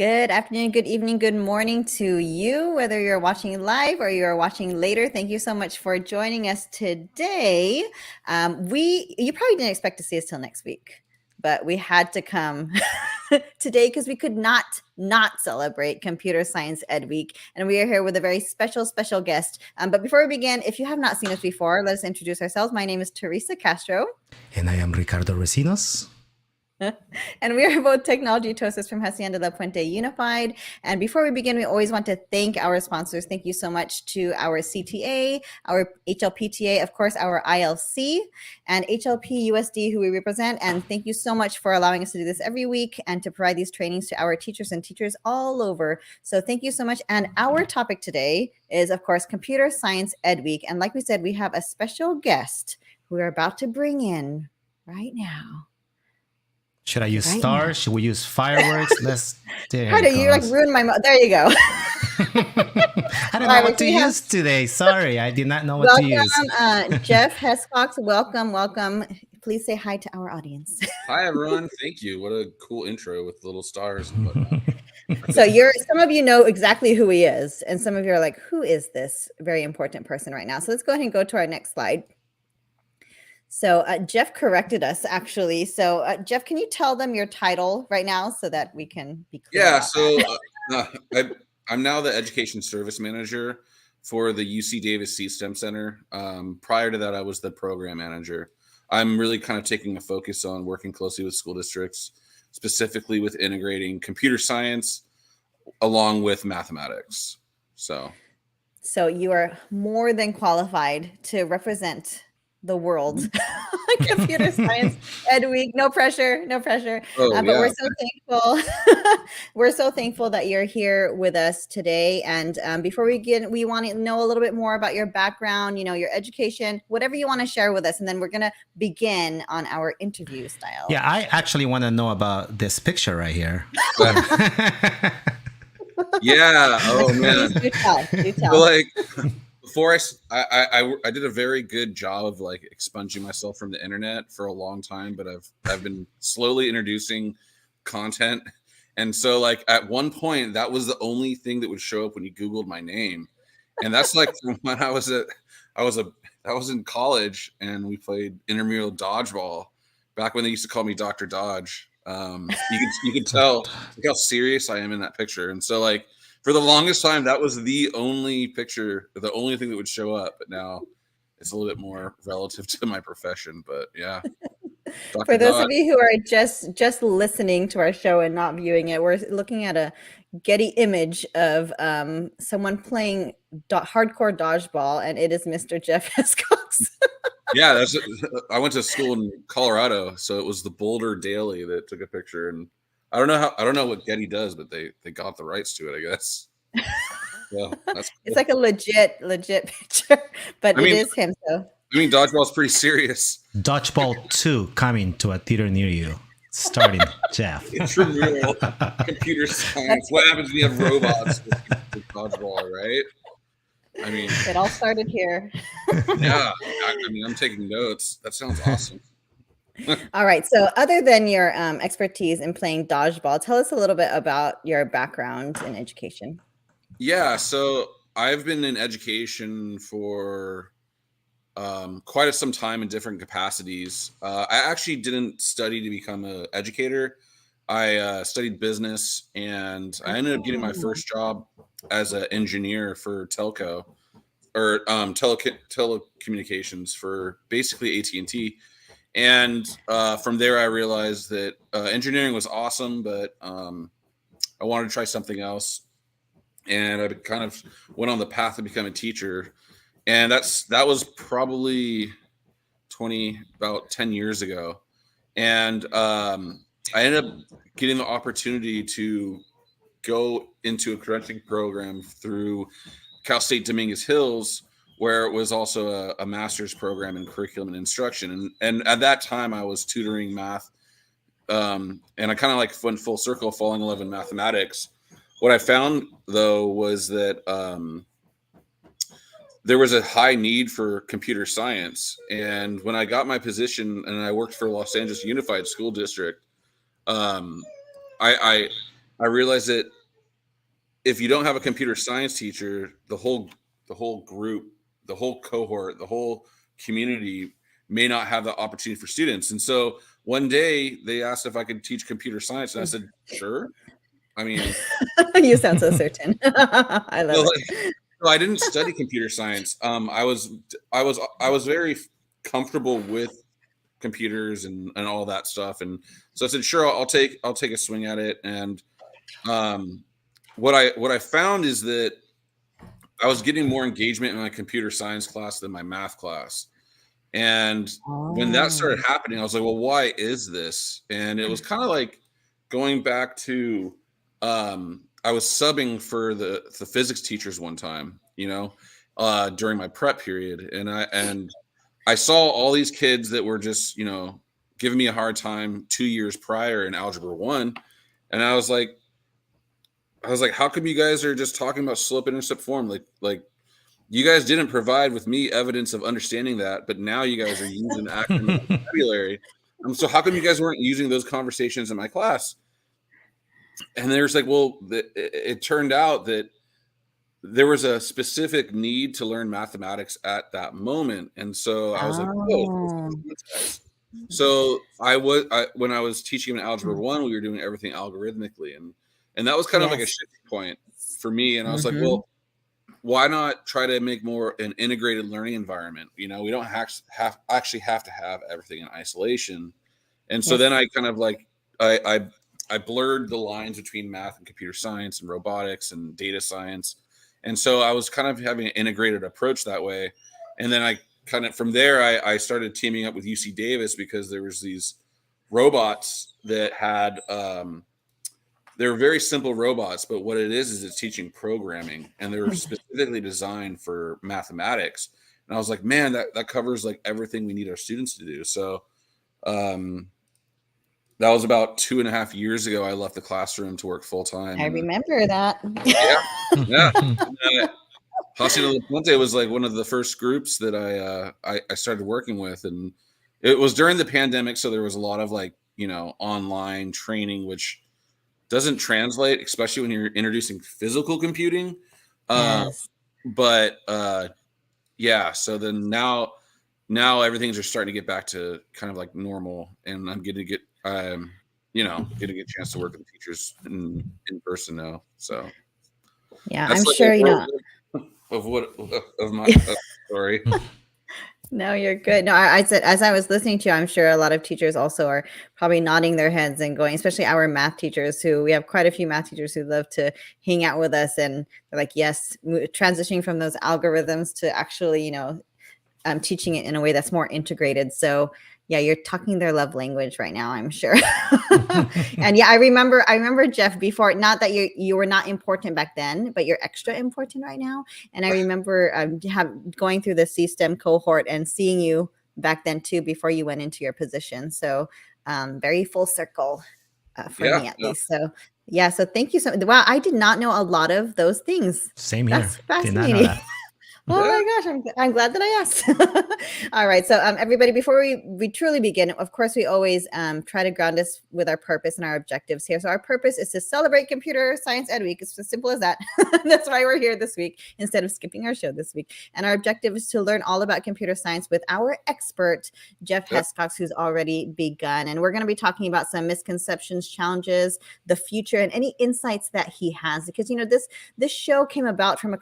Good afternoon, good evening, good morning to you, whether you're watching live or you're watching later. Thank you so much for joining us today. You probably didn't expect to see us till next week, but we had to come today because we could not celebrate Computer Science Ed Week, and we are here with a very special guest. But before we begin, if you have not seen us before, let us introduce ourselves. My name is Teresa Castro. And I am Ricardo Recinos. And we are both technology toasters from Hacienda La Puente Unified. And before we begin, we always want to thank our sponsors. Thank you so much to our CTA, our HLPTA, of course, our ILC, and HLP USD, who we represent. And thank you so much for allowing us to do this every week and to provide these trainings to our teachers and teachers all over. So thank you so much. And our topic today is, of course, Computer Science Ed Week. And like we said, we have a special guest who we're about to bring in right now. Should I use stars? Should we use fireworks? How do you like ruin my? There you go. I don't know what to use today. Sorry, I did not know what to use. Jeff Hescox, welcome. Please say hi to our audience. Hi, everyone. Thank you. What a cool intro with little stars and whatnot. So some of you know exactly who he is, and some of you are like, who is this very important person right now? So let's go ahead and go to our next slide. So Jeff corrected us, actually. So Jeff, can you tell them your title right now so that we can be clear? Yeah, so I'm now the Education Service Manager for the UC Davis C-STEM Center. Prior to that, I was the Program Manager. I'm really kind of taking a focus on working closely with school districts, specifically with integrating computer science along with mathematics. So you are more than qualified to represent the world. Computer Science Ed Week. No pressure. Oh, but yeah. We're so thankful. We're so thankful that you're here with us today. And before we begin, we want to know a little bit more about your background, your education, whatever you want to share with us. And then we're going to begin on our interview style. Yeah, I actually want to know about this picture right here. Yeah. Oh, man. Do tell. So, before I did a very good job of expunging myself from the internet for a long time, but I've been slowly introducing content. And so at one point that was the only thing that would show up when you Googled my name. And that's from when I was in college and we played intramural dodgeball back when they used to call me Dr. Dodge. You could tell how serious I am in that picture. And so for the longest time, that was the only picture, the only thing that would show up. But now it's a little bit more relative to my profession. But yeah. For those of you who are just listening to our show and not viewing it, we're looking at a Getty image of someone playing hardcore dodgeball, and it is Mr. Jeff Hescox. Yeah, I went to school in Colorado, so it was the Boulder Daily that took a picture, and I don't know what Getty does, but they got the rights to it, I guess. Yeah, that's cool. It's like a legit picture, but it is him. So dodgeball's pretty serious. Dodgeball 2 coming to a theater near you, starting Jeff. Intramural computer science. What happens when you have robots with dodgeball, right? It all started here. Yeah, I'm taking notes. That sounds awesome. All right. So other than your expertise in playing dodgeball, tell us a little bit about your background in education. Yeah. So I've been in education for quite some time in different capacities. I actually didn't study to become an educator. I studied business, and I ended up getting my first job as an engineer for telco or telecommunications for basically AT&T. And from there, I realized that engineering was awesome, but I wanted to try something else. And I kind of went on the path to become a teacher. And that was probably about 10 years ago. And I ended up getting the opportunity to go into a credentialing program through Cal State Dominguez Hills, where it was also a master's program in curriculum and instruction. And at that time, I was tutoring math. And I kind of went full circle, falling in love with mathematics. What I found, though, was that there was a high need for computer science. And when I got my position and I worked for Los Angeles Unified School District, I I realized that if you don't have a computer science teacher, the whole group, the whole cohort, the whole community may not have the opportunity for students. And so one day they asked if I could teach computer science, and I said, sure. I mean, You sound so certain. I love well, it. no, I didn't study computer science. I was very comfortable with computers and all that stuff, and so I said, sure, I'll take a swing at it. And um, what I found is that I was getting more engagement in my computer science class than my math class. And when that Oh. started happening, I was like, well, why is this? And it was kind of like going back to I was subbing for the physics teachers one time, during my prep period. And I saw all these kids that were just, giving me a hard time 2 years prior in algebra one. And I was like, how come you guys are just talking about slope intercept form? Like you guys didn't provide with me evidence of understanding that, but now you guys are using academic vocabulary. So how come you guys weren't using those conversations in my class? And there's like, well, it turned out that there was a specific need to learn mathematics at that moment. And so I was like, whoa, this Oh. makes sense, guys. So when I was teaching in algebra one, we were doing everything algorithmically. And that was kind of like a Yes. shifting point for me. And I was like, Mm-hmm. well, why not try to make more an integrated learning environment? We don't actually have to have everything in isolation. And so Yes. then I kind of like I blurred the lines between math and computer science and robotics and data science. And so I was kind of having an integrated approach that way. And then I kind of from there I started teaming up with UC Davis because there was these robots that had they're very simple robots, but what it is it's teaching programming, and they're specifically designed for mathematics. And I was like, man, that covers like everything we need our students to do. So that was about 2.5 years ago. I left the classroom to work full time. I And remember that. yeah, yeah. Hacienda La Puente was like one of the first groups that I started working with, and it was during the pandemic, so there was a lot of like online training, which doesn't translate, especially when you're introducing physical computing. Yes. But yeah, so then now everything's just starting to get back to kind of like normal, and I'm getting to get getting a chance to work with teachers in person now. So Yeah, that's I'm like sure, of my story. No, you're good. No, I said, as I was listening to you, I'm sure a lot of teachers also are probably nodding their heads and going, especially our math teachers, who we have quite a few math teachers who love to hang out with us. And they're like, yes, transitioning from those algorithms to actually, teaching it in a way that's more integrated. So yeah, you're talking their love language right now, I'm sure. And yeah, I remember Jeff before, not that you were not important back then, but you're extra important right now. And I remember going through the C-STEM cohort and seeing you back then too, before you went into your position. So very full circle for me at least. So yeah, so thank you so much. Wow, I did not know a lot of those things. Same here. That's Did not know fascinating. that. Oh my gosh, I'm glad that I asked. All right, so everybody, before we truly begin, of course, we always try to ground us with our purpose and our objectives here. So our purpose is to celebrate Computer Science Ed Week. It's as simple as that. That's why we're here this week instead of skipping our show this week. And our objective is to learn all about computer science with our expert, Jeff Hescox, who's already begun. And we're going to be talking about some misconceptions, challenges, the future, and any insights that he has. Because, this show came about from a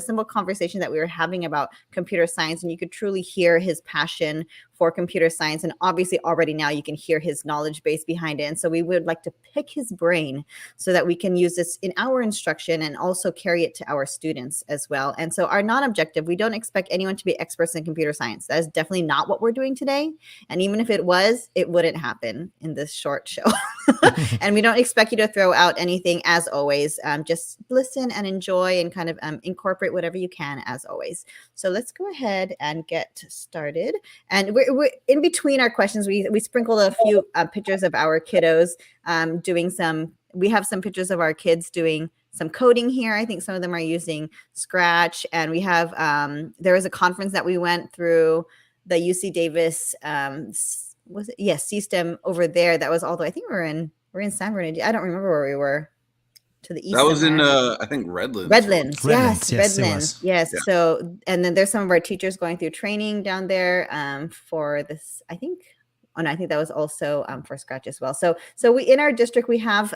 simple conversation that we were having about computer science, and you could truly hear his passion for computer science. And obviously already now you can hear his knowledge base behind it. And so we would like to pick his brain so that we can use this in our instruction and also carry it to our students as well. And so our non-objective, we don't expect anyone to be experts in computer science. That is definitely not what we're doing today. And even if it was, it wouldn't happen in this short show. And we don't expect you to throw out anything, as always. Just listen and enjoy and kind of incorporate whatever you can, as always. So let's go ahead and get started. And we're in between our questions, we sprinkled a few pictures of our kiddos we have some pictures of our kids doing some coding here. I think some of them are using Scratch. And we have, there was a conference that we went through, the UC Davis, was it? Yes, C-STEM over there. That was I think we were in We're in San Bernardino. I don't remember where we were. To the east That was in somewhere. I think Redlands. Redlands, Redlands, yes, yes, it Redlands, was. yes. Yeah. So, and then there's some of our teachers going through training down there for this. I think, oh no, I think that was also for Scratch as well. So we in our district we have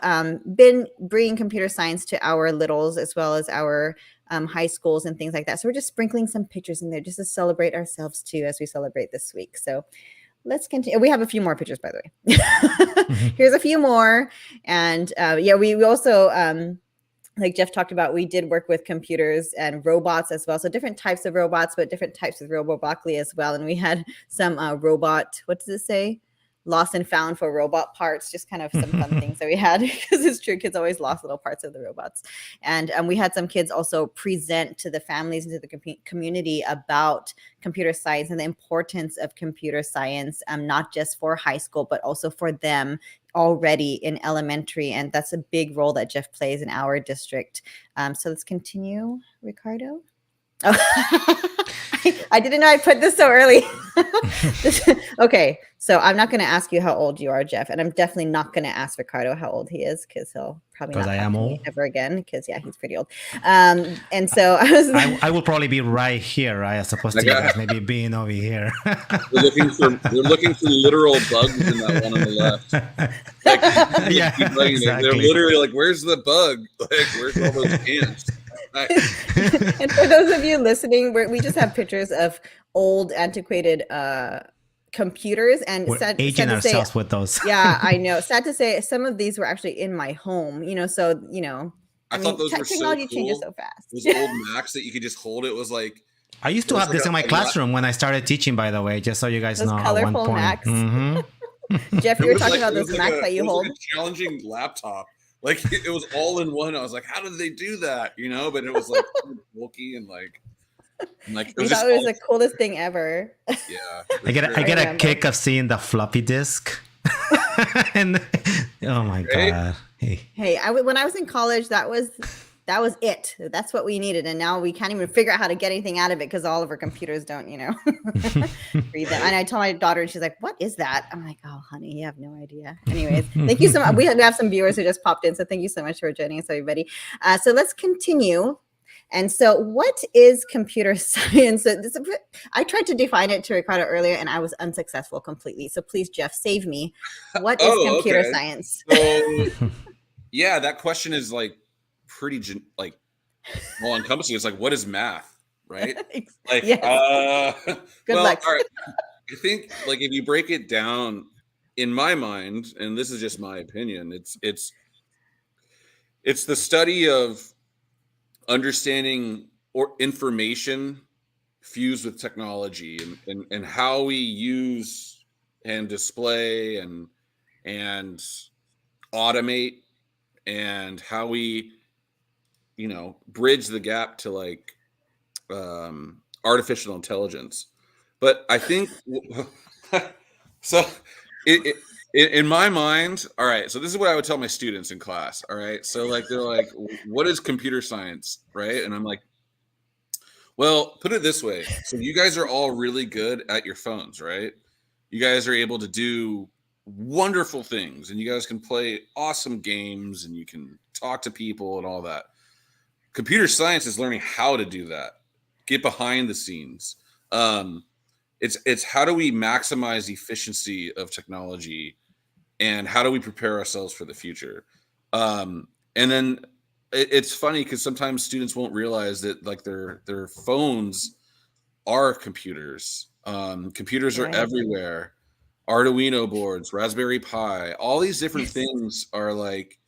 been bringing computer science to our littles as well as our high schools and things like that. So we're just sprinkling some pictures in there just to celebrate ourselves too as we celebrate this week. So let's continue. We have a few more pictures, by the way. Here's a few more, and yeah, we also. Like Jeff talked about, we did work with computers and robots as well. So different types of robots, but different types of robobroccoli as well. And we had some robot, what does it say? Lost and found for robot parts, just kind of some fun things that we had because it's true, kids always lost little parts of the robots. And we had some kids also present to the families and to the community about computer science and the importance of computer science, not just for high school, but also for them already in elementary. And that's a big role that Jeff plays in our district. So let's continue, Ricardo. Oh, I didn't know I put this so early. Okay, so I'm not going to ask you how old you are, Jeff, and I'm definitely not going to ask Ricardo how old he is because he'll probably not I talk am to me old ever again because yeah, he's pretty old. And so I will probably be right here, right, as opposed to you guys maybe being over here. We're looking for literal bugs in that one on the left. Like, yeah, exactly. They're literally like, "Where's the bug? Like, where's all those ants?" And for those of you listening, we just have pictures of old, antiquated computers, and We're sad aging to say, ourselves with those. yeah, I know. Sad to say, some of these were actually in my home. So I thought those were technology so cool. changes so fast. Those old Macs that you could just hold. It was like I used to have this in my classroom when I started teaching, by the way, just so you guys those know. colorful at one point. Macs. Mm-hmm. Jeff, you were talking about those Macs that you hold. Like a challenging laptop. Like it was all in one. I was like, how did they do that? But it was like bulky and like it was thought it was the coolest thing ever. Yeah. I get a kick of seeing the floppy disk. And oh my god. Hey, when I was in college, that was it. That's what we needed, and now we can't even figure out how to get anything out of it because all of our computers don't, read them. And I told my daughter, and she's like, "What is that?" I'm like, "Oh, honey, you have no idea." Anyways, thank you so much. We have some viewers who just popped in, so thank you so much for joining us, everybody. So let's continue. And so, what is computer science? I tried to define it to Ricardo earlier, and I was unsuccessful completely. So please, Jeff, save me. What is computer science? So, yeah, that question is like pretty all encompassing. It's like, what is math, right? Like, yes. Good luck. All right. I think like if you break it down, in my mind, and this is just my opinion, it's the study of understanding or information fused with technology and how we use and display and automate and how we bridge the gap to like artificial intelligence. But I think so in my mind, all right, so this is what I would tell my students in class. All right, so like they're like, what is computer science, right? And I'm like, well, put it this way. So you guys are all really good at your phones, right? You guys are able to do wonderful things and you guys can play awesome games and you can talk to people and all that. Computer science is learning how to do that, get behind the scenes. It's how do we maximize efficiency of technology and how do we prepare ourselves for the future? And then it's funny because sometimes students won't realize that like their phones are computers. Computers are everywhere. Arduino boards, Raspberry Pi, all these different things are like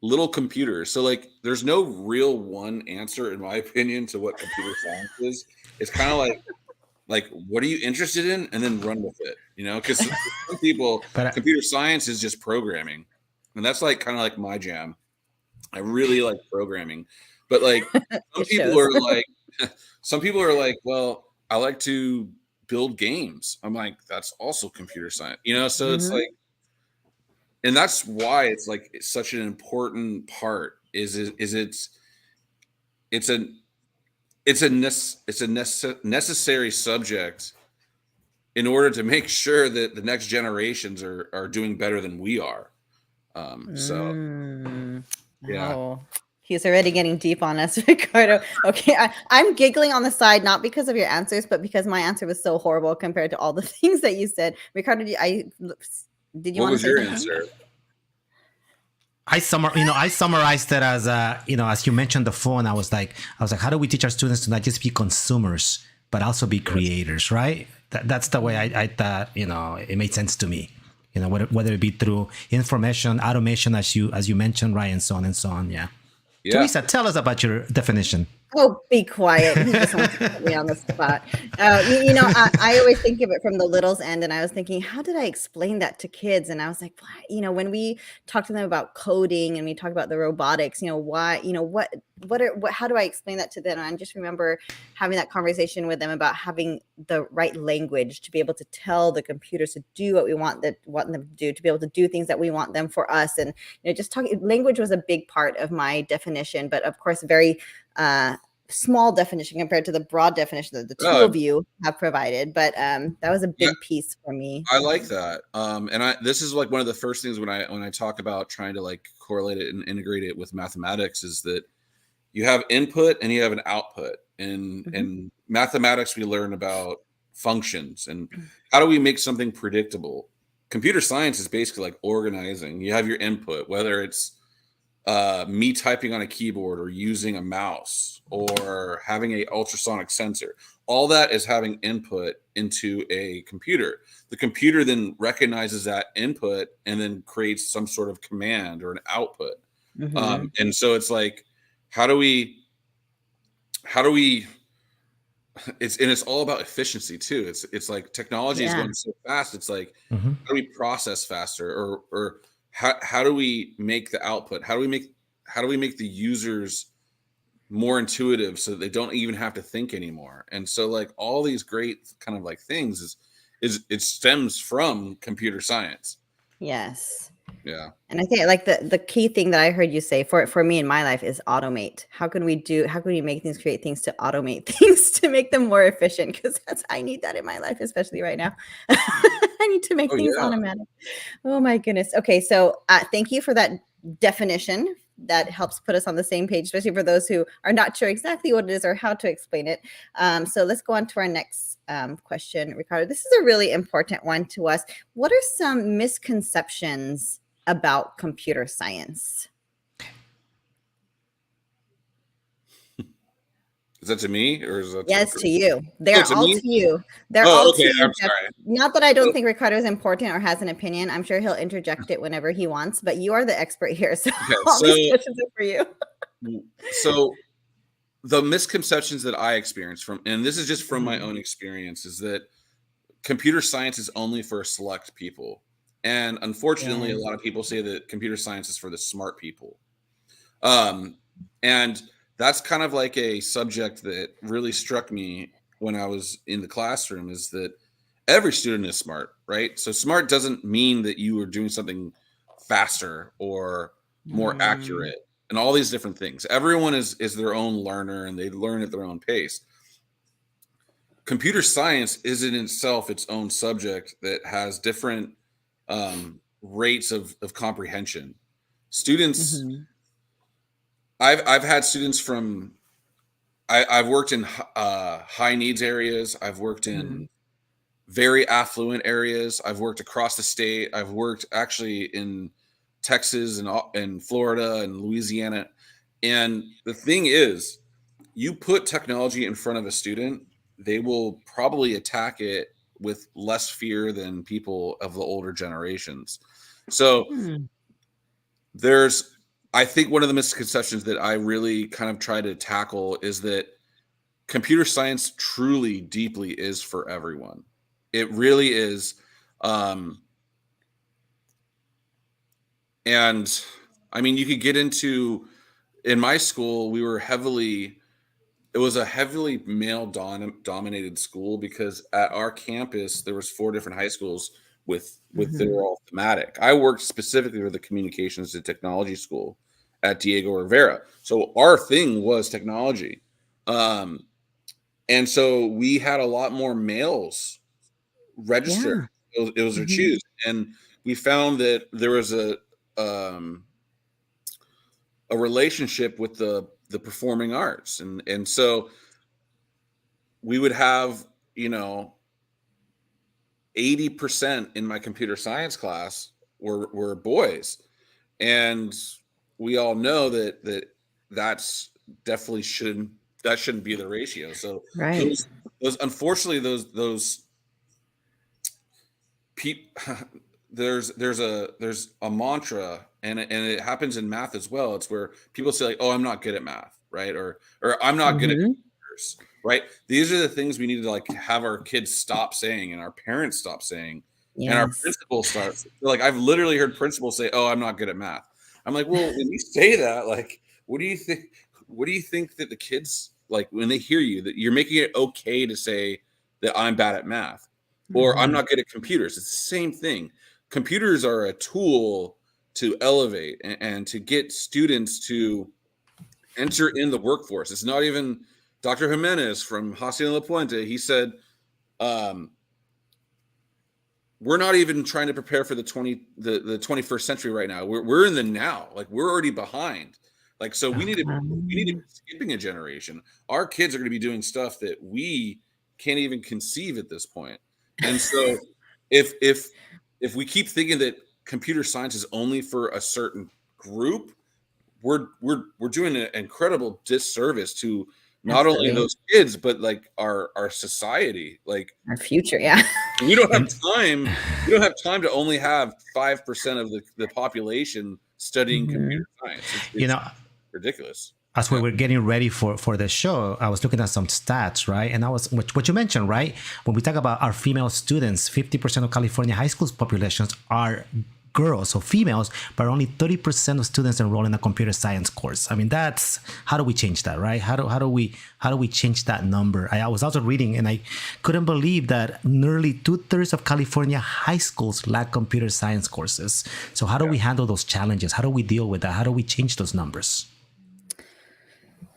little computers. So like there's no real one answer in my opinion to what computer science is. It's kind of like what are you interested in and then run with it, because some people computer science is just programming, and that's like kind of like my jam. I really like programming, but like some people are like, well, I like to build games. I'm like, that's also computer science, so it's like, and that's why it's like it's such an important part it's a necessary subject in order to make sure that the next generations are doing better than we are. So Mm. yeah. Oh, he's already getting deep on us, Ricardo. Okay, I'm giggling on the side, not because of your answers, but because my answer was so horrible compared to all the things that you said. Ricardo, did you What want to was say your something? answer? I summarized it as as you mentioned the phone. I was like, how do we teach our students to not just be consumers but also be creators, right? That's the way I thought. It made sense to me. Whether it be through information, automation, as you mentioned, right, and so on and so on. Yeah. Yeah. Teresa, tell us about your definition. Oh, be quiet. He just wants to put me on the spot. I always think of it from the little's end, and I was thinking, how did I explain that to kids? And I was like, why? When we talk to them about coding and we talk about the robotics, why, how do I explain that to them? And I just remember having that conversation with them about having the right language to be able to tell the computers to do what we want them to do, to be able to do things that we want them for us. And, just talking language was a big part of my definition, but of course, very, small definition compared to the broad definition that the two Oh, of you have provided, but that was a yeah, big piece for me. I like that. And this is like one of the first things when I talk about trying to like correlate it and integrate it with mathematics is that you have input and you have an output. And Mhm. in mathematics, we learn about functions and how do we make something predictable. Computer science is basically like organizing. You have your input, whether it's me typing on a keyboard or using a mouse or having a ultrasonic sensor. All that is having input into a computer. The computer then recognizes that input and then creates some sort of command or an output. Mhm. And so it's like, how do we how do we it's all about efficiency too. It's like technology is Yeah. going so fast. It's like, Mhm. how do we process faster, or how do we make the output, how do we make the users more intuitive so that they don't even have to think anymore. And so like all these great kind of like things is it stems from computer science. Yes. Yeah. And I think like the key thing that I heard you say for me in my life is automate. How can we make things, create things to automate things to make them more efficient? Because I need that in my life, especially right now. I need to make Oh things yeah. automatic. Oh my goodness. Okay, so thank you for that definition. That helps put us on the same page, especially for those who are not sure exactly what it is or how to explain it. So let's go on to our next question, Ricardo. This is a really important one to us. What are some misconceptions about computer science? Is that to me or is that to Yes, Ricardo? to you. Oh, They're to all me. to you. They're Oh, all to okay, you, I'm Jeff. sorry. Not that I don't So, think Ricardo is important or has an opinion. I'm sure he'll interject it whenever he wants, but you are the expert here. So okay, all these questions are for you. so the misconceptions that I experienced from, and this is just from my Mhm. own experience, is that computer science is only for select people. And unfortunately, a Yeah. lot of people say that computer science is for the smart people. Um, and that's kind of like a subject that really struck me when I was in the classroom is that every student is smart, right? So smart doesn't mean that you are doing something faster or more Mm. accurate and all these different things. Everyone is their own learner and they learn at their own pace. Computer science is in itself its own subject that has different rates of comprehension. Students, Mhm. I've had students from I've worked in high needs areas. I've worked in Mhm. very affluent areas. I've worked across the state. I've worked actually in Texas and Florida and Louisiana. And the thing is, you put technology in front of a student, they will probably attack it with less fear than people of the older generations. So Hmm. there's, I think one of the misconceptions that I really kind of try to tackle is that computer science truly deeply is for everyone. It really is. Um, and I mean, you could get into, in my school, it was a heavily male dominated school because at our campus, there was 4 different high schools they were Mhm. all thematic. I worked specifically with the communications and technology school at Diego Rivera. So our thing was technology. Um, and so we had a lot more males register. Yeah. It was a Mhm. choose, and we found that there was um, a relationship with the performing arts, and so we would have, you know, 80% in my computer science class were boys, and we all know that's definitely shouldn't be the ratio. So Right. those unfortunately those people there's a mantra, and it happens in math as well. It's where people say like, oh, I'm not good at math, right? Or I'm not good at Hmm. computers, right? These are the things we need to like have our kids stop saying and our parents stop saying and our Yes. principals start. Like I've literally heard principals say, oh, I'm not good at math. I'm like, well, when you say that, like, what do you think? What do you think that the kids like when they hear you, that you're making it okay to say that I'm bad at math or I'm Hmm. not good at computers? It's the same thing. Computers are a tool to elevate and to get students to enter in the workforce. It's not even Dr. Jimenez from Hacienda La Puente. He said, um, we're not even trying to prepare for the 21st century right now. We're in the now. Like we're already behind. Like so we need to be skipping a generation. Our kids are going to be doing stuff that we can't even conceive at this point. And so if if we keep thinking that computer science is only for a certain group, we're doing an incredible disservice to not only Absolutely. those kids but like our society. Like Our future. Yeah. we don't have And time. We don't have time to only have 5% of the population studying Hmm. computer science. you It's know, ridiculous. as we Yeah. were getting ready for the show, I was looking at some stats, right? And I was what you mentioned, right? When we talk about our female students, 50% of California high schools populations are girls, so females, but only 30% of students enroll in a computer science course. I mean, that's how do we change that, right? How do we change that number? I was also reading, and I couldn't believe that nearly 2/3 of California high schools lack computer science courses. So how do Yeah. we handle those challenges? How do we deal with that? How do we change those numbers?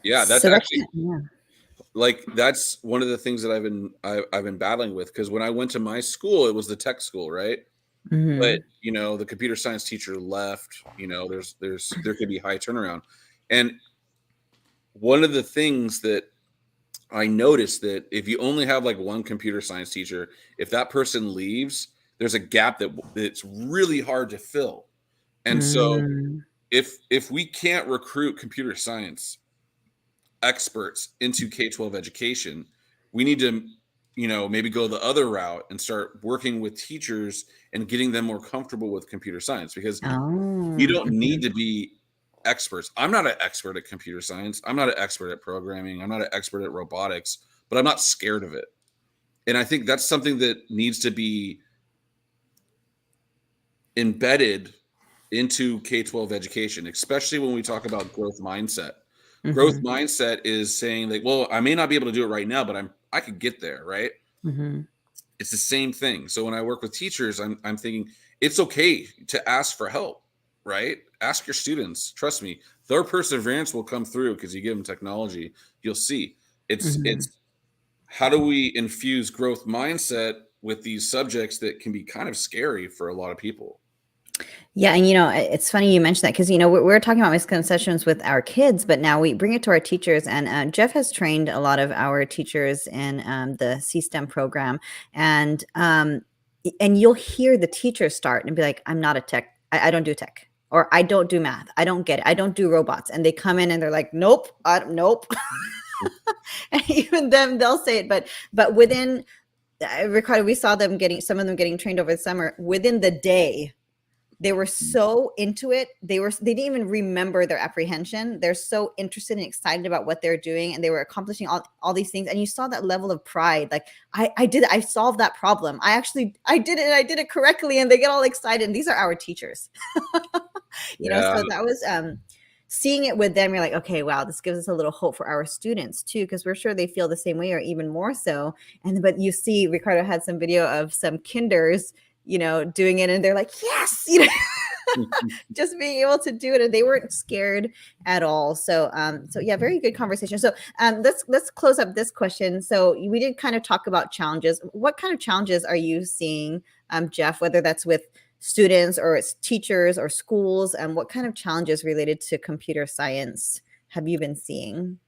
Yeah, that's So that's actually yeah. like that's one of the things that I've been battling with because when I went to my school, it was the tech school, right? But Hmm. you know, the computer science teacher left. You know, there could be high turnaround, and one of the things that I noticed that if you only have like one computer science teacher, if that person leaves, there's a gap that's really hard to fill. And so Mm. if we can't recruit computer science experts into K-12 education, we need to, you know, maybe go the other route and start working with teachers and getting them more comfortable with computer science because you Oh. don't Mhm. need to be experts. I'm not an expert at computer science. I'm not an expert at programming. I'm not an expert at robotics, but I'm not scared of it. And I think that's something that needs to be embedded into K-12 education, especially when we talk about growth mindset. Growth Mhm. mindset is saying like, well, I may not be able to do it right now, but I could get there, right? Mhm. It's the same thing. So when I work with teachers, I'm thinking it's okay to ask for help, right? Ask your students. Trust me, their perseverance will come through because you give them technology. You'll see. Mhm. It's how do we infuse growth mindset with these subjects that can be kind of scary for a lot of people? Yeah, and it's funny you mentioned that because we're talking about misconceptions with our kids, but now we bring it to our teachers. And Jeff has trained a lot of our teachers in the C-STEM program, and you'll hear the teachers start and be like, "I'm not a tech. I don't do tech." Or I don't do math. I don't get it. I don't do robots. And they come in and they're like, nope, nope. And even them, they'll say it. But within, Ricardo, we saw them getting some of them getting trained over the summer. Within the day, they were so into it. They didn't even remember their apprehension. They're so interested and excited about what they're doing, and they were accomplishing all these things. And you saw that level of pride. Like, I did it. I solved that problem. I did it, and I did it correctly. And they get all excited. And these are our teachers. Yeah, So that was seeing it with them. You're like, okay, wow, this gives us a little hope for our students too, because we're sure they feel the same way or even more so. And but you see, Ricardo had some video of some kinders, doing it, and they're like, yes, just being able to do it, and they weren't scared at all. So yeah, very good conversation. So let's close up this question. So we did kind of talk about challenges. What kind of challenges are you seeing, Jeff? Whether that's with students or it's teachers or schools? And what kind of challenges related to computer science have you been seeing?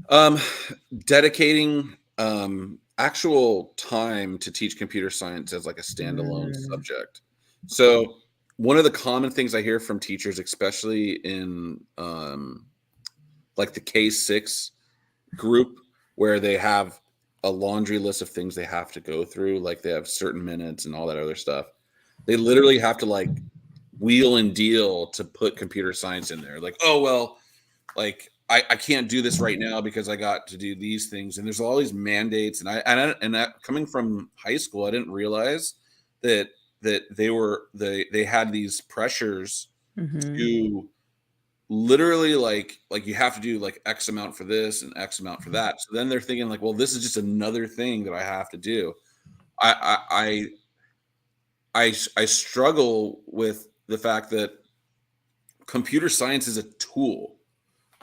Um, dedicating actual time to teach computer science as like a standalone Mm, subject. So one of the common things I hear from teachers, especially in like the K-6 group, where they have a laundry list of things they have to go through, like they have certain minutes and all that other stuff. They literally have to like wheel and deal to put computer science in there. Like, oh well, like I can't do this right now because I got to do these things, and there's all these mandates, and that coming from high school, I didn't realize that they had these pressures mhm, to literally like you have to do like X amount for this and X amount for that. So then they're thinking like, well, this is just another thing that I have to do. I struggle with the fact that computer science is a tool.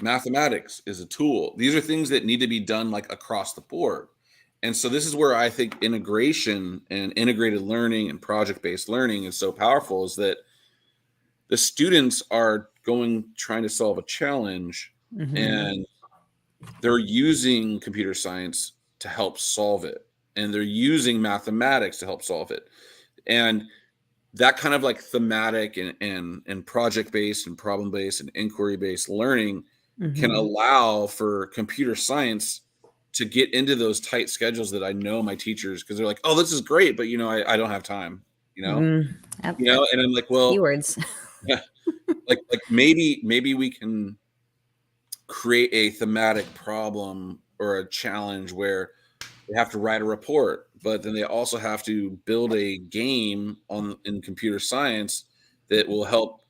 Mathematics is a tool. These are things that need to be done like across the board. And so this is where I think integration and integrated learning and project-based learning is so powerful, is that the students are going trying to solve a challenge, mhm, and they're using computer science to help solve it. And they're using mathematics to help solve it. And that kind of like thematic and project based and problem based and inquiry based learning can mhm. allow for computer science to get into those tight schedules that I know my teachers, because they're like, oh, this is great, but I don't have time, you know, Mm, that and I'm like, well, keywords. yeah, like maybe we can create a thematic problem or a challenge where they have to write a report, but then they also have to build a game on in computer science that will help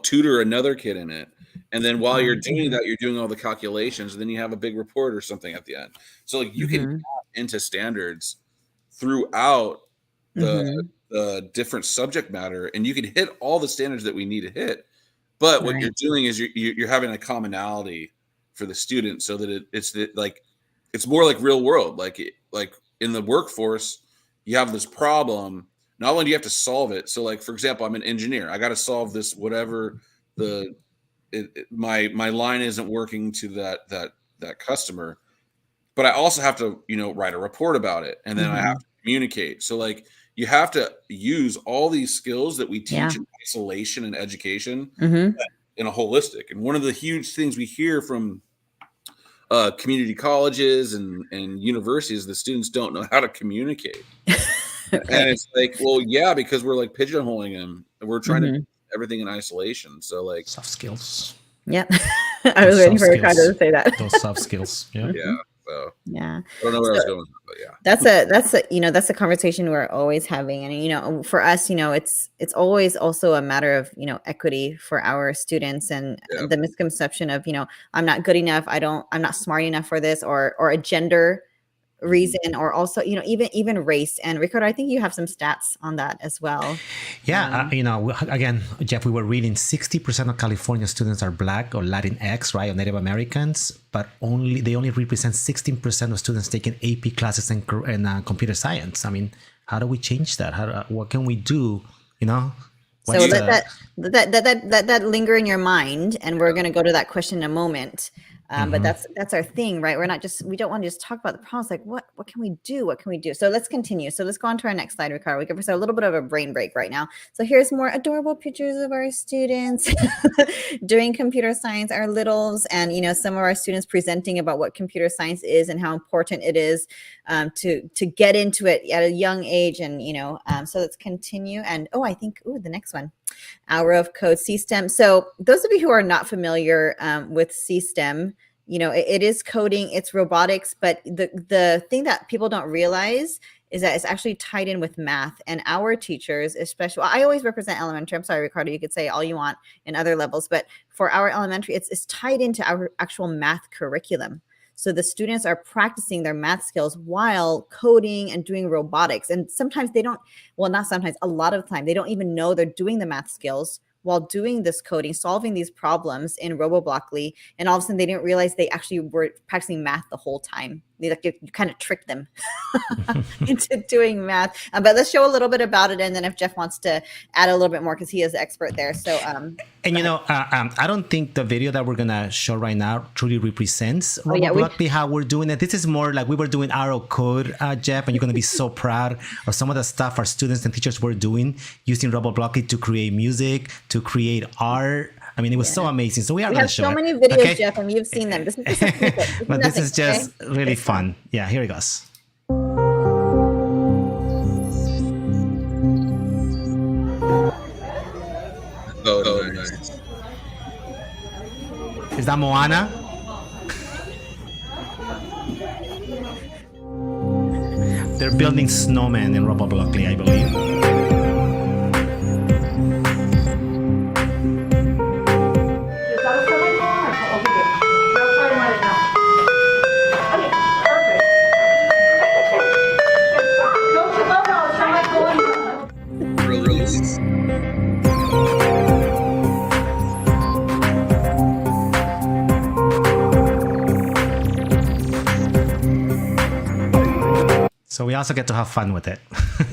tutor another kid in it. And then while you're doing Mhm, that, you're doing all the calculations, and then you have a big report or something at the end. So like you can mhm, tap into standards throughout the mhm. the different subject matter, and you can hit all the standards that we need to hit. But what you're Right. doing is you're having a commonality for the student, so that like it's more like real world. Like in the workforce, you have this problem. Not only do you have to solve it, so like for example, I'm an engineer. I got to solve this whatever the my line isn't working to that customer, but I also have to write a report about it, and then I have Mhm. to communicate. So like you have to use all these skills that we teach Yeah. in isolation and education Mhm. in a holistic. And one of the huge things we hear from community colleges and universities, the students don't know how to communicate. And Right. it's like, well, yeah, because we're like pigeonholing them. We're trying to do Mhm. everything in isolation. So like, Soft skills. Yep. I was Those waiting soft for Ricardo skills. to say that. Those soft skills. Yeah. yeah. Mhm. So Yeah. I don't know where I So was going with that, but yeah. that's a conversation we're always having. And for us, it's always also a matter of, equity for our students, and Yeah. the misconception of, I'm not good enough, I'm not smart enough for this, or a gender Mhm. reason, or also, even race. And Ricardo, I think you have some stats on that as well. Yeah, Um, again, Jeff, we were reading 60% of California students are Black or Latinx, right, or Native Americans, but they only represent 16% of students taking AP classes in computer science. I mean, how do we change that? What can we do? You know, So what's You, let the that linger in your mind, and we're going to go to that question in a moment. But Mhm. that's our thing, right? We don't want to just talk about the problems. Like, what can we do? What can we do? So let's continue. So let's go on to our next slide, Ricardo. We give ourselves a little bit of a brain break right now. So here's more adorable pictures of our students doing computer science, our littles, and some of our students presenting about what computer science is and how important it is, to get into it at a young age. And so let's continue. And I think the next one, Hour of Code, C-STEM. So those of you who are not familiar with C-STEM, it is coding, it's robotics, but the thing that people don't realize is that it's actually tied in with math. And our teachers, especially, I always represent elementary. I'm sorry, Ricardo, you could say all you want in other levels, but for our elementary, it's tied into our actual math curriculum. So the students are practicing their math skills while coding and doing robotics. And sometimes they don't, well, not sometimes, a lot of the time, they don't even know they're doing the math skills while doing this coding, solving these problems in Roboblockly. And all of a sudden they didn't realize they actually were practicing math the whole time, you kind of trick them into doing math. But let's show a little bit about it, and then if Jeff wants to add a little bit more, because he is the expert there. So, and I don't think the video that we're gonna show right now truly represents how we're doing it. This is more like we were doing RO code, Jeff, and you're gonna be so proud of some of the stuff our students and teachers were doing using Roboblockly to create music, to create art. I mean, it was so amazing. So we have so many videos, Jeff, and you've seen them. This is just a snippet. But this is just really fun. Yeah, here it goes. Oh, nice. Is that Moana? They're building snowmen in Roboblockly, I believe. So we also get to have fun with it.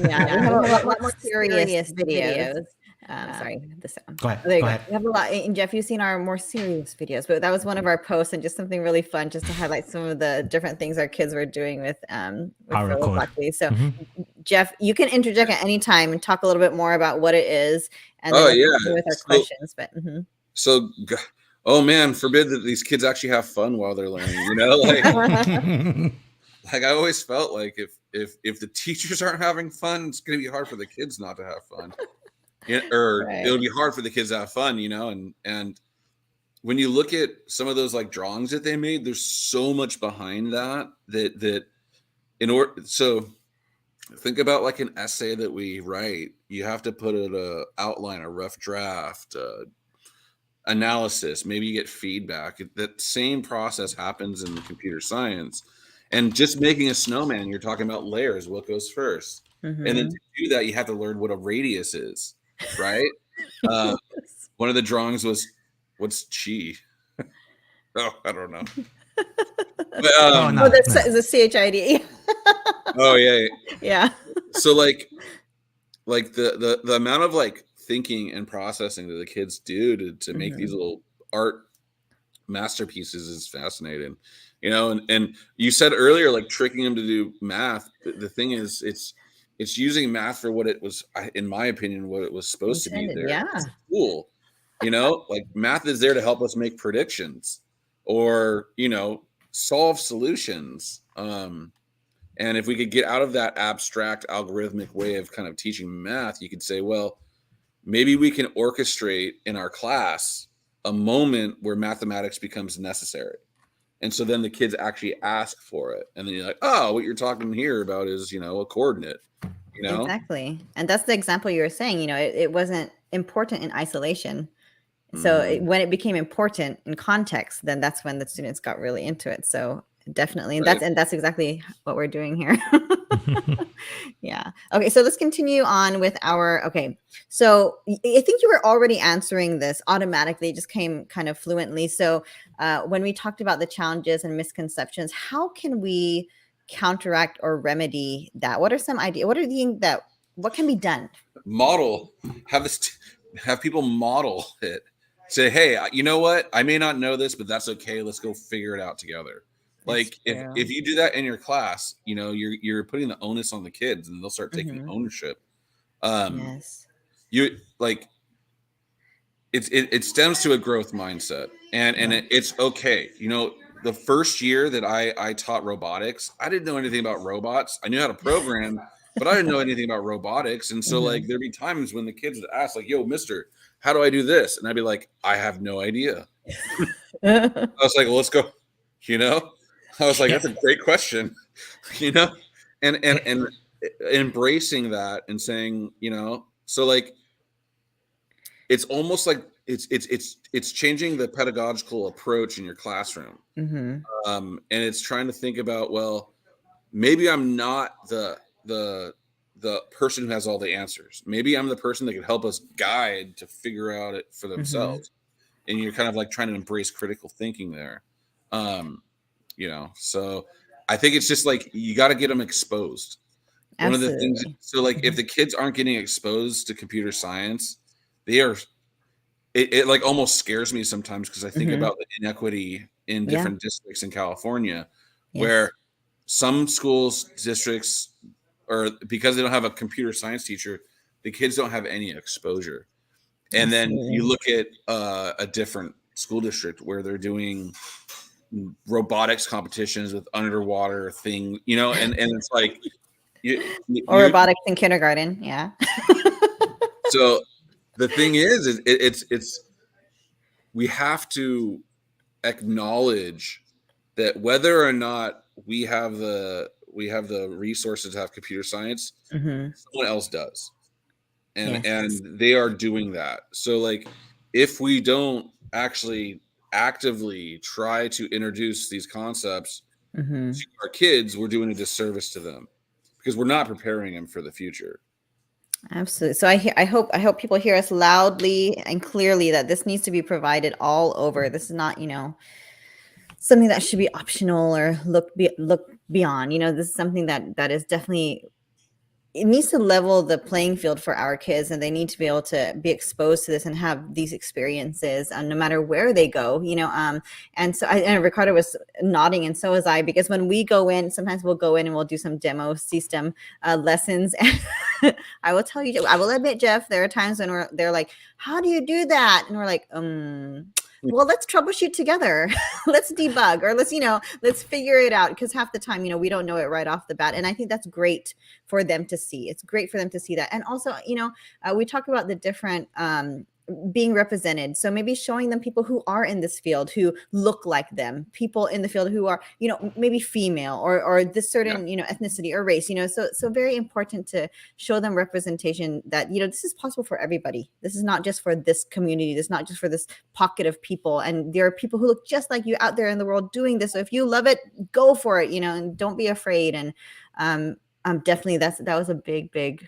Yeah, we have a lot more serious videos. Sorry, this sound. Go ahead. There you go. We have a lot. And Jeff, you've seen our more serious videos, but that was one of our posts, and just something really fun, just to highlight some of the different things our kids were doing with Roboblockly. So, Jeff, you can interject at any time and talk a little bit more about what it is, and then with our questions. But oh man, forbid that these kids actually have fun while they're learning. You know, like I always felt like if the teachers aren't having fun, it's going to be hard for the kids not to have fun. It'll be hard for the kids to have fun, you know, and when you look at some of those like drawings that they made, there's so much behind that in order. So think about like an essay that we write. You have to put it a outline, a rough draft, analysis. Maybe you get feedback. That same process happens in computer science. And just making a snowman, you're talking about layers. What goes first? And then to do that, you have to learn what a radius is, right? One of the drawings was, what's chi? Oh, I don't know. But, it's a CHID. Oh yeah. Yeah. So like the amount of like thinking and processing that the kids do to make these little art masterpieces is fascinating. You know, and you said earlier, like tricking them to do math. The thing is, it's using math for what it was, in my opinion, what it was supposed to be there. Yeah. It's cool. You know, like math is there to help us make predictions or, you know, solve solutions. And if we could get out of that abstract algorithmic way of kind of teaching math, you could say, well, maybe we can orchestrate in our class a moment where mathematics becomes necessary. And so then the kids actually ask for it. And then you're like, oh, what you're talking here about is, you know, a coordinate, you know? Exactly. And that's the example you were saying, you know, it wasn't important in isolation. So when it became important in context, then that's when the students got really into it. So definitely. And that's exactly what we're doing here. Yeah. Okay. So let's continue on with so I think you were already answering this automatically. It just came kind of fluently. So when we talked about the challenges and misconceptions, how can we counteract or remedy that? What are some ideas? What can be done? Have people model it. Say, hey, you know what? I may not know this, but that's okay. Let's go figure it out together. Like if you do that in your class, you know, you're putting the onus on the kids and they'll start taking ownership. You like it stems to a growth mindset and it's okay. You know, the first year that I taught robotics, I didn't know anything about robots. I knew how to program, but I didn't know anything about robotics. And so like there'd be times when the kids would ask, like, yo, mister, how do I do this? And I'd be like, I have no idea. I was like, well, let's go, you know? I was like, that's a great question, you know, and embracing that and saying, you know, so like, it's almost like it's changing the pedagogical approach in your classroom. And it's trying to think about, well, maybe I'm not the person who has all the answers. Maybe I'm the person that can help us guide to figure out it for themselves. And you're kind of like trying to embrace critical thinking there. You know, so I think it's just like you got to get them exposed. One of the things, Absolutely. so like if Mhm. the kids aren't getting exposed to computer science, they are. It like almost scares me sometimes because I think Mhm. about the inequity in Yeah. different districts in California, Yes. where some schools districts, or because they don't have a computer science teacher, the kids don't have any exposure. And then you Absolutely. look at a different school district where they're doing robotics competitions with underwater thing, and it's like Or you robotics in kindergarten. Yeah. so the thing is it's we have to acknowledge that whether or not we have the resources to have computer science, Mhm. someone else does, and Yes. and they are doing that. So like if we don't actually actively try to introduce these concepts Mhm. to our kids, we're doing a disservice to them because we're not preparing them for the future. Absolutely. So I hope people hear us loudly and clearly that this needs to be provided all over. This is not, something that should be optional or look beyond. This is something that is definitely, it needs to level the playing field for our kids, and they need to be able to be exposed to this and have these experiences, no matter where they go. And so and Ricardo was nodding, and so was I, because when we go in, sometimes we'll go in and we'll do some demo system lessons. And I will tell you, I will admit, Jeff, there are times when they're like, how do you do that? And we're like, well, let's troubleshoot together. Let's debug, or let's figure it out, because half the time, we don't know it right off the bat. And I think that's great for them to see. It's great for them to see that. And also, we talk about the different being represented. So maybe showing them people who are in this field, who look like them, people in the field who are, maybe female, or this Yeah. certain, ethnicity or race, so very important to show them representation, that, this is possible for everybody. This is not just for this community. This is not just for this pocket of people. And there are people who look just like you out there in the world doing this. So if you love it, go for it, and don't be afraid. And definitely that was a big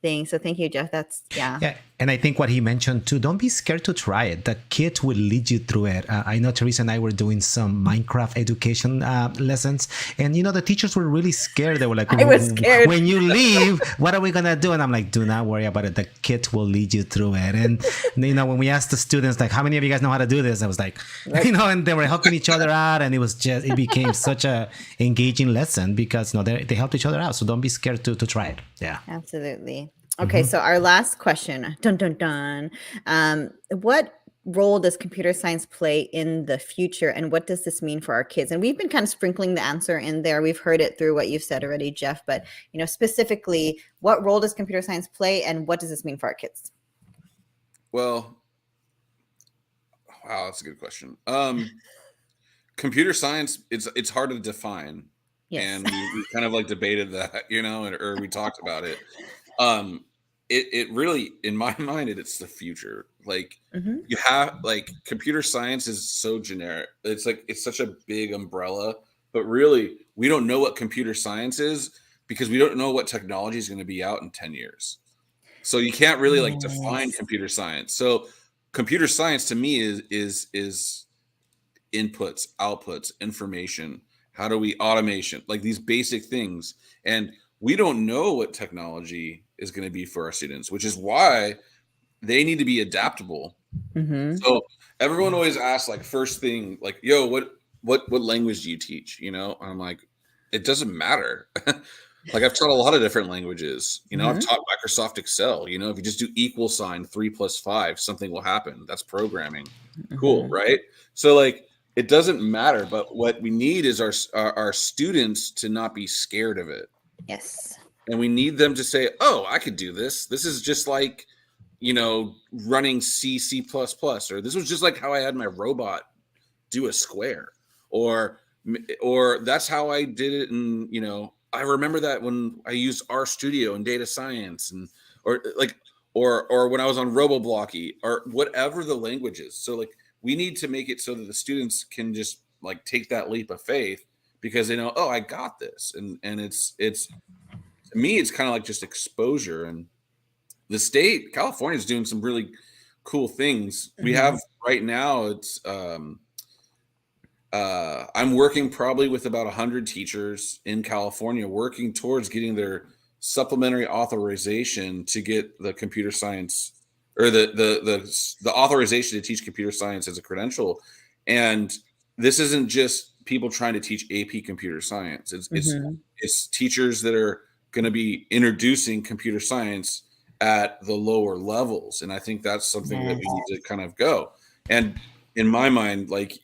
thing. So thank you, Jeff. That's, yeah. Yeah, and I think what he mentioned too, don't be scared to try it. The kid will lead you through it. I know Teresa and I were doing some Minecraft education lessons, and the teachers were really scared. They were like, I was scared. when you leave, what are we gonna do? And I'm like, do not worry about it. The kid will lead you through it. And when we asked the students, like, how many of you guys know how to do this? I was like, and they were helping each other out, and it became such a engaging lesson because they helped each other out. So don't be scared to try it. Yeah. Absolutely. Okay, so our last question, dun dun dun. What role does computer science play in the future, and what does this mean for our kids? And we've been kind of sprinkling the answer in there. We've heard it through what you've said already, Jeff, but specifically, what role does computer science play, and what does this mean for our kids? Well, wow, that's a good question. Computer science, it's hard to define, Yes. and we kind of like debated that, or we talked about it. Um, it really, in my mind, it's the future. Like Hmm. you have like computer science is so generic. It's like it's such a big umbrella, but really we don't know what computer science is because we don't know what technology is going to be out in 10 years. So you can't really like define Yes. computer science. So computer science to me is inputs, outputs, information. How do we automation, like these basic things? And we don't know what technology is going to be for our students, which is why they need to be adaptable. Hmm. So everyone always asks, like, first thing, like, yo, what language do you teach? And I'm like, it doesn't matter. Like I've taught a lot of different languages. I've Hmm. taught Microsoft Excel. If you just do equal sign 3 + 5, something will happen. That's programming. Cool, Hmm. right? So like it doesn't matter, but what we need is our students to not be scared of it. Yes. And we need them to say, "Oh, I could do this. This is just like, running C++, or this was just like how I had my robot do a square, or or that's how I did it." And I remember that when I used R Studio and data science, and or like or when I was on Roboblocky, or whatever the language is. So like we need to make it so that the students can just like take that leap of faith because they know, oh, I got this. And it's to me, it's kind of like just exposure. And the state, California, is doing some really cool things. We Hmm. have right now, it's I'm working probably with about 100 teachers in California working towards getting their supplementary authorization to get the computer science, or the authorization to teach computer science as a credential. And this isn't just people trying to teach AP computer science. Mm-hmm. It's teachers that are going to be introducing computer science at the lower levels. And I think that's something that we Yes. need to kind of go. And in my mind, like,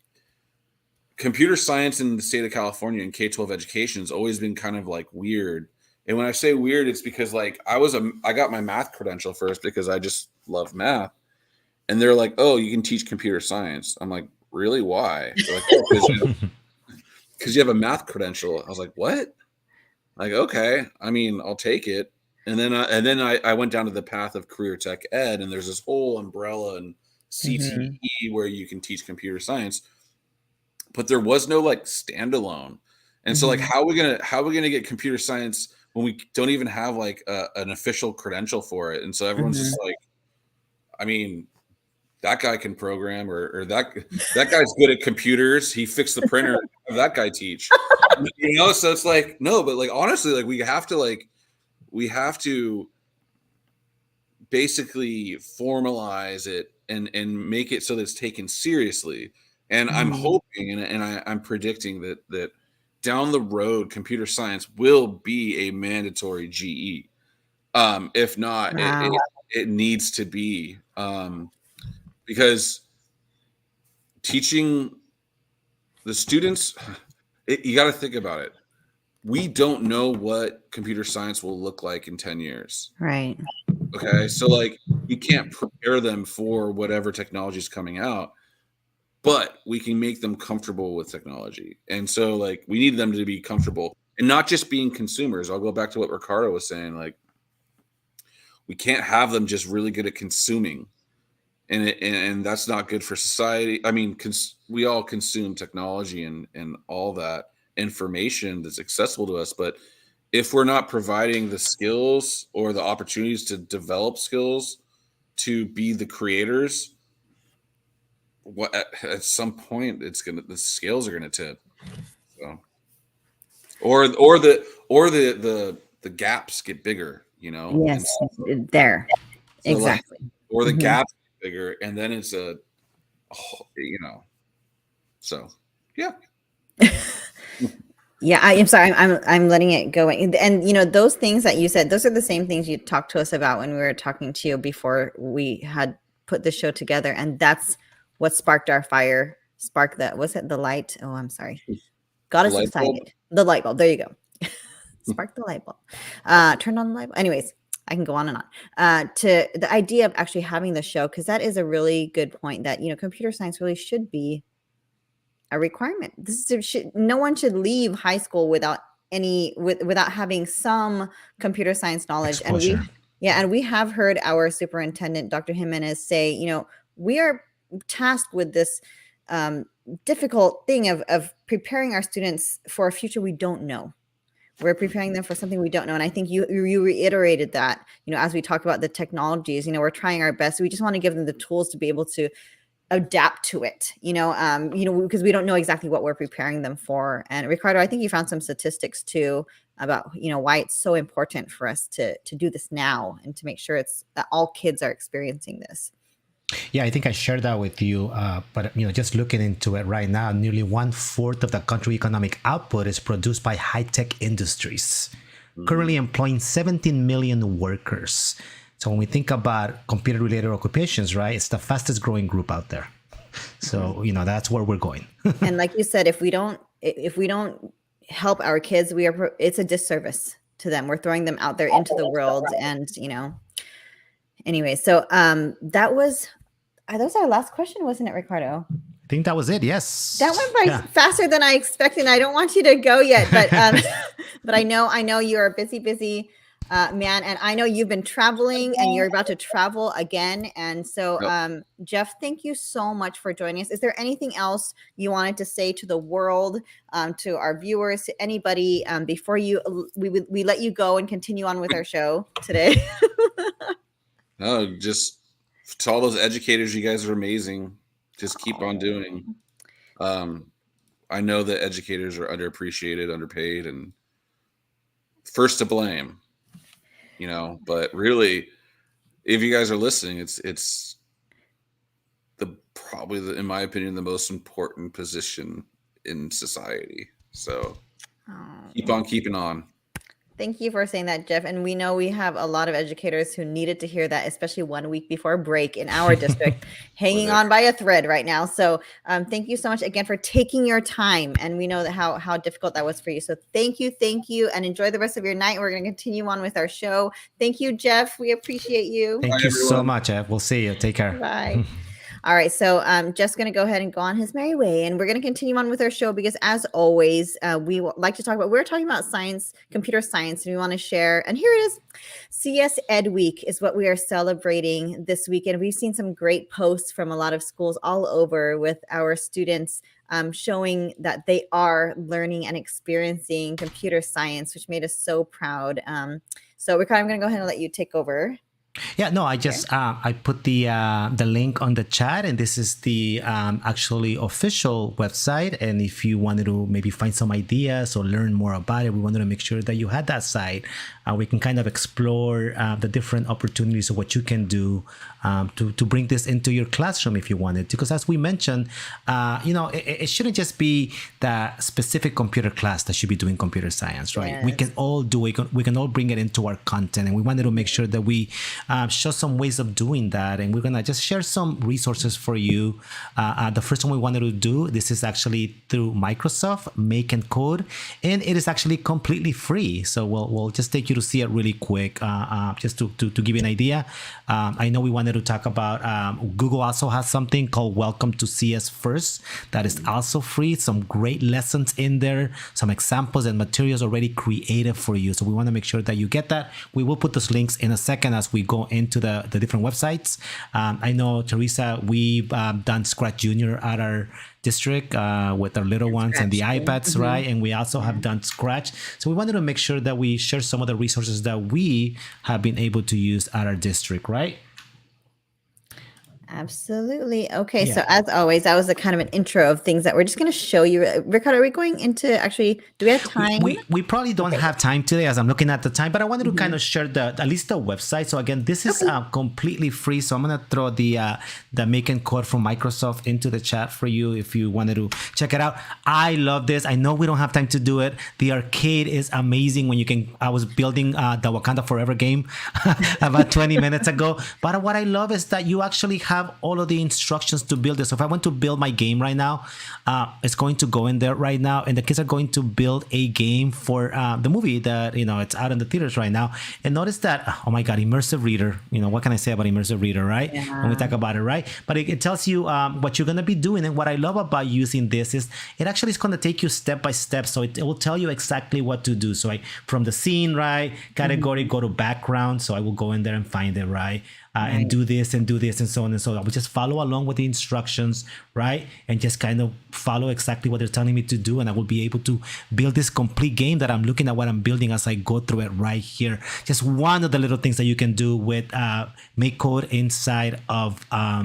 computer science in the state of California and K-12 education has always been kind of like weird. And when I say weird, it's because like I got my math credential first because I just love math. And they're like, "Oh, you can teach computer science." I'm like, "Really? Why?" They're like, "Oh, because you have a math credential." I was like, "What?" Like, okay. I mean, I'll take it. And then I went down to the path of career tech ed, and there's this whole umbrella and Mm-hmm. CTE where you can teach computer science, but there was no like standalone. And so like Mm-hmm. how are we gonna get computer science when we don't even have like an official credential for it? And so everyone's Mm-hmm. just like, I mean, that guy can program, or that guy's good at computers. He fixed the printer. Have that guy teach. So it's like, no, but like honestly, like we have to basically formalize it and make it so that it's taken seriously. And I'm Mm-hmm. hoping I'm predicting that down the road, computer science will be a mandatory GE. If not, Wow. it needs to be, because teaching the students, you got to think about it. We don't know what computer science will look like in 10 years. Right. Okay. So, like, we can't prepare them for whatever technology is coming out, but we can make them comfortable with technology. And so, like, we need them to be comfortable and not just being consumers. I'll go back to what Ricardo was saying. Like, we can't have them just really good at consuming. And that's not good for society. I mean, we all consume technology and all that information that's accessible to us, but if we're not providing the skills or the opportunities to develop skills to be the creators, what at some point the scales are gonna tip. So, or the gaps get bigger, and Yes. There. so like, Exactly. or the Mm-hmm. gaps get bigger, and then it's you know, so yeah. Yeah, I am sorry. I'm letting it go. And those things that you said, those are the same things you talked to us about when we were talking to you before we had put the show together. And that's what sparked our fire. Sparked the was it the light? Oh, I'm sorry. Got The us light bulb. excited. The light bulb. There you go. Spark the light bulb. Turned on the light bulb. Anyways, I can go on and on. To the idea of actually having the show, because that is a really good point that computer science really should be a requirement. No one should leave high school without having some computer science knowledge. And Exposure. we have heard our superintendent, Dr. Jimenez, say, we are tasked with this um, difficult thing of preparing our students for a future we don't know. We're preparing them for something we don't know. And I think you reiterated that, as we talk about the technologies, we're trying our best. We just want to give them the tools to be able to adapt to it, because we don't know exactly what we're preparing them for. And Ricardo, I think you found some statistics too about, why it's so important for us to do this now and to make sure it's that all kids are experiencing this. Yeah, I think I shared that with you. But just looking into it right now, nearly 1/4 of the country economic output is produced by high-tech industries, currently employing 17 million workers. So when we think about computer-related occupations, right, it's the fastest growing group out there. So that's where we're going. And like you said, if we don't help our kids, it's a disservice to them. We're throwing them out there into the world, and anyway. So that was our last question, wasn't it, Ricardo? I think that was it. Yes. That went by faster than I expected. I don't want you to go yet, but but I know you're a busy man, and I know you've been traveling and you're about to travel again. And so, Yep. Jeff, thank you so much for joining us. Is there anything else you wanted to say to the world, to our viewers, to anybody before we let you go and continue on with our show today? No, just to all those educators, you guys are amazing. Just keep on doing. Um, I know that educators are underappreciated, underpaid, and first to blame, but really, if you guys are listening, it's in my opinion, the most important position in society. So keep on keeping on. Thank you for saying that, Jeff. And we know we have a lot of educators who needed to hear that, especially 1 week before break in our district, hanging on by a thread right now. So thank you so much again for taking your time. And we know that how difficult that was for you. So thank you, and enjoy the rest of your night. We're going to continue on with our show. Thank you, Jeff. We appreciate you. Thank you so much, Jeff. We'll see you. Take care. Bye. All right, so Jeff's going to go ahead and go on his merry way, and we're going to continue on with our show because, as always, like to talk about. We're talking about science, computer science, and we want to share. And here it is, CS Ed Week is what we are celebrating this weekend. We've seen some great posts from a lot of schools all over with our students showing that they are learning and experiencing computer science, which made us so proud. So, Ricardo, I'm going to go ahead and let you take over. Yeah, no, I just I put the link on the chat, and this is the actually official website. And if you wanted to maybe find some ideas or learn more about it, we wanted to make sure that you had that site. We can kind of explore the different opportunities of what you can do to bring this into your classroom if you wanted to. Because as we mentioned, it shouldn't just be the specific computer class that should be doing computer science, right? Yes. We can all do it. We can all bring it into our content, and we wanted to make sure that we show some ways of doing that, and we're gonna just share some resources for you. The first one we wanted to do, this is actually through Microsoft Make and Code, and it is actually completely free. So we'll just take you to see it really quick, just to give you an idea. I know we wanted to talk about Google also has something called Welcome to CS First that is also free. Some great lessons in there, some examples and materials already created for you. So we want to make sure that you get that. We will put those links in a second as we go into the different websites. I know, Teresa, we've done Scratch Junior at our district with our little ones and the iPads, right? And we also have done Scratch. So we wanted to make sure that we share some of the resources that we have been able to use at our district, right? Absolutely. Okay. Yeah. So as always, that was a kind of an intro of things that we're just going to show you. Ricardo, are we going into actually, do we have time? We probably don't have time today as I'm looking at the time, but I wanted to kind of share at least the website. So again, this is completely free. So I'm going to throw the Make and Code from Microsoft into the chat for you if you wanted to check it out. I love this. I know we don't have time to do it. The arcade is amazing when you can, I was building the Wakanda Forever game about 20 minutes ago. But what I love is that you actually have all of the instructions to build this. So if I want to build my game right now, it's going to go in there right now, and the kids are going to build a game for the movie that it's out in the theaters right now. And notice that, oh my God, immersive reader. What can I say about immersive reader, right? Yeah. When we talk about it, right? But it tells you what you're going to be doing. And what I love about using this is it actually is going to take you step by step. So it will tell you exactly what to do. So from the scene, right, category, go to background. So I will go in there and find it, right? And do this and so on and so on. I would just follow along with the instructions, right? And just kind of follow exactly what they're telling me to do. And I will be able to build this complete game that I'm looking at what I'm building as I go through it right here. Just one of the little things that you can do with Make Code inside of, let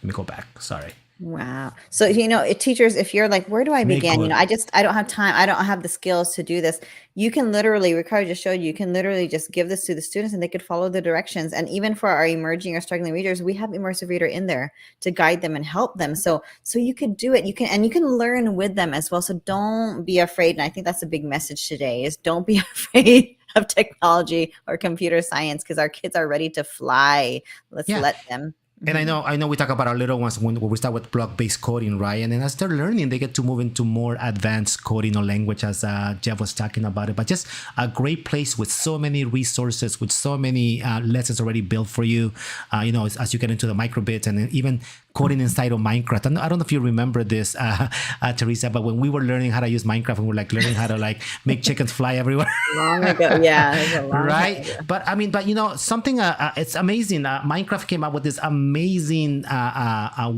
me go back, sorry. Wow. So, teachers, if you're like, where do I begin? I don't have time. I don't have the skills to do this. You can literally, Ricardo just showed you can literally just give this to the students and they could follow the directions. And even for our emerging or struggling readers, we have Immersive Reader in there to guide them and help them. So you could do it. You can learn with them as well. So don't be afraid. And I think that's a big message today is don't be afraid of technology or computer science because our kids are ready to fly. Let's let them. And I know we talk about our little ones when we start with block-based coding, right? And then as they're learning, they get to move into more advanced coding or language, as Jeff was talking about it. But just a great place with so many resources, with so many lessons already built for you. As you get into the microbits and even coding inside of Minecraft. I don't know if you remember this, Teresa, but when we were learning how to use Minecraft, we were learning how to make chickens fly everywhere. Long ago, yeah, right. But something. It's amazing. Minecraft came up with this amazing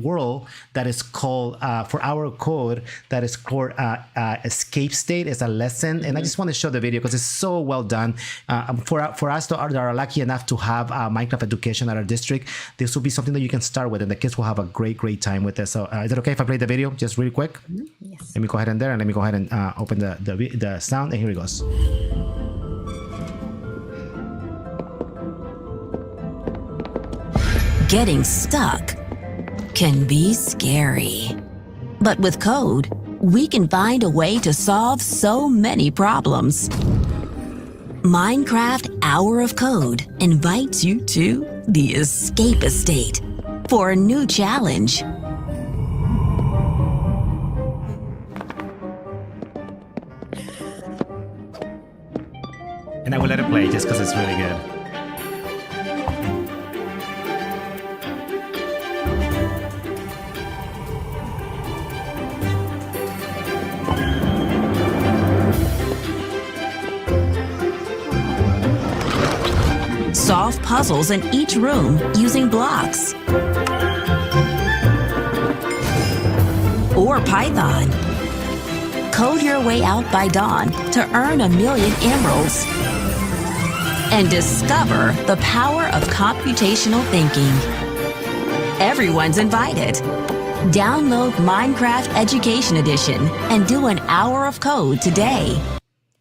world that is called for our code that is called escape state. Is a lesson, and I just want to show the video because it's so well done. For us that are lucky enough to have Minecraft education at our district, this will be something that you can start with, and the kids will have a great time with this. So is it okay if I play the video just really quick? Yes. Let me go ahead and let me go ahead and open the sound, and here it goes. Getting stuck can be scary. But with code, we can find a way to solve so many problems. Minecraft Hour of Code invites you to the escape estate for a new challenge. And I will let it play just because it's really good. Solve puzzles in each room using blocks. Or Python. Code your way out by dawn to earn 1,000,000 emeralds. And discover the power of computational thinking. Everyone's invited. Download Minecraft Education Edition and do an hour of code today.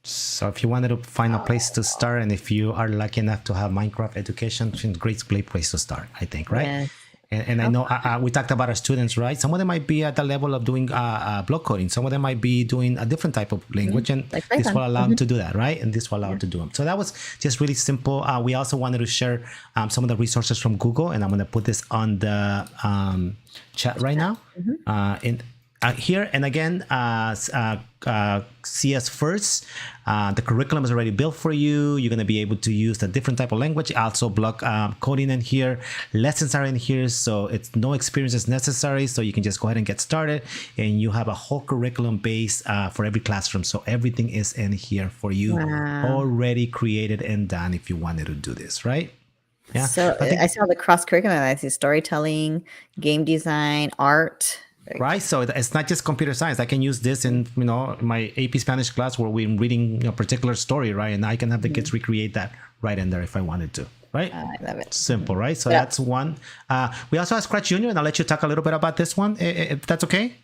So if you wanted to find a place to start, and if you are lucky enough to have Minecraft education, it's a great place to start, I think, right? Yes. And I know we talked about our students, right? Some of them might be at the level of doing block coding. Some of them might be doing a different type of language, and Like this Python. will allow them to do that, right? And this will allow them to do them. So that was just really simple. We also wanted to share some of the resources from Google, and I'm going to put this on the chat right now. Here, and again, see us first. The curriculum is already built for you. You're going to be able to use a different type of language. Also, block coding in here. Lessons are in here, so it's no experience is necessary. So you can just go ahead and get started, and you have a whole curriculum base for every classroom. So everything is in here for you, already created and done. If you wanted to do this, right? Yeah. So I saw the cross curriculum. I see storytelling, game design, art. Right, so it's not just computer science. I can use this in my AP Spanish class where we're reading a particular story, right? And I can have the kids recreate that right in there if I wanted to, right? I love it. Simple, right? So that's one. We also have Scratch Junior, and I'll let you talk a little bit about this one, if that's okay.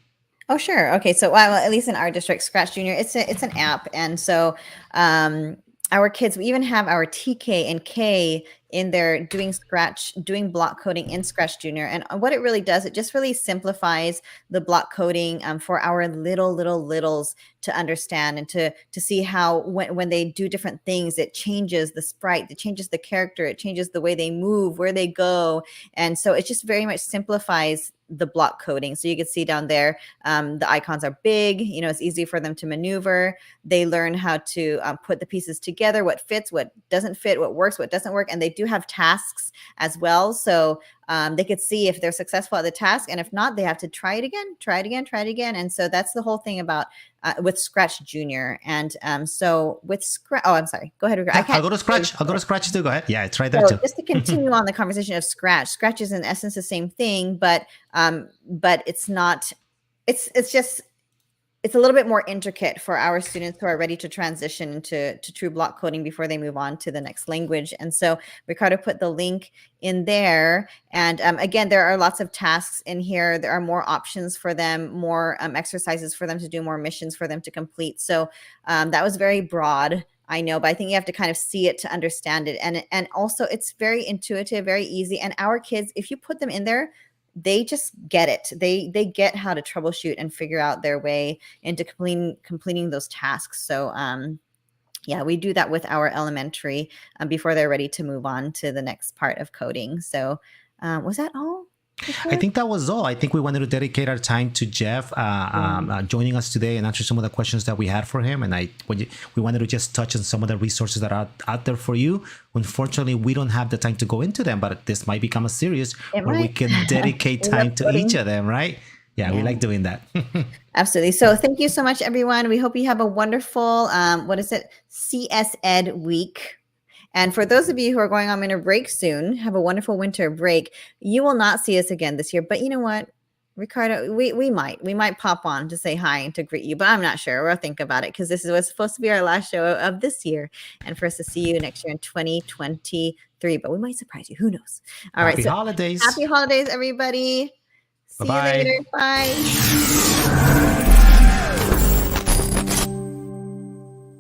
Oh, sure. Okay. So, well, at least in our district, Scratch Junior, it's an app, and so our kids, we even have our TK and K in there doing block coding in Scratch Junior. And what it really does, it just really simplifies the block coding for our littles to understand and to see how when they do different things, it changes the sprite, it changes the character, it changes the way they move, where they go. And so it just very much simplifies the block coding. So you can see down there, the icons are big, it's easy for them to maneuver. They learn how to put the pieces together, what fits, what doesn't fit, what works, what doesn't work. And they do have tasks as well. So they could see if they're successful at the task. And if not, they have to try it again. And so that's the whole thing about with Scratch Junior. And so with Scratch, I'm sorry. Go ahead. I'll go to Scratch. I'll go to Scratch too. Go ahead. Yeah, it's right there so too. Just to continue on the conversation of Scratch, Scratch is in essence the same thing, but it's not. It's a little bit more intricate for our students who are ready to transition into true block coding before they move on to the next language. And so Ricardo put the link in there. And again, there are lots of tasks in here. There are more options for them, more exercises for them to do, more missions for them to complete. So that was very broad, I know, but I think you have to kind of see it to understand it. And also it's very intuitive, very easy. And our kids, if you put them in there, they just get it. They get how to troubleshoot and figure out their way into completing those tasks. So yeah, we do that with our elementary before they're ready to move on to the next part of coding. So was that all? I think that was all. I think we wanted to dedicate our time to Jeff joining us today and answer some of the questions that we had for him. And we wanted to just touch on some of the resources that are out there for you. Unfortunately, we don't have the time to go into them, but this might become a series where we can dedicate time to each of them, right? Yeah, we like doing that. Absolutely. So thank you so much, everyone. We hope you have a wonderful, CS Ed week. And for those of you who are going on winter break soon, have a wonderful winter break. You will not see us again this year, but you know what, Ricardo, we might pop on to say hi and to greet you, but I'm not sure. We'll think about it because this was supposed to be our last show of this year, and for us to see you next year in 2023. But we might surprise you. Who knows? All right. Happy holidays. Happy holidays, everybody. See Bye-bye. you later. Bye.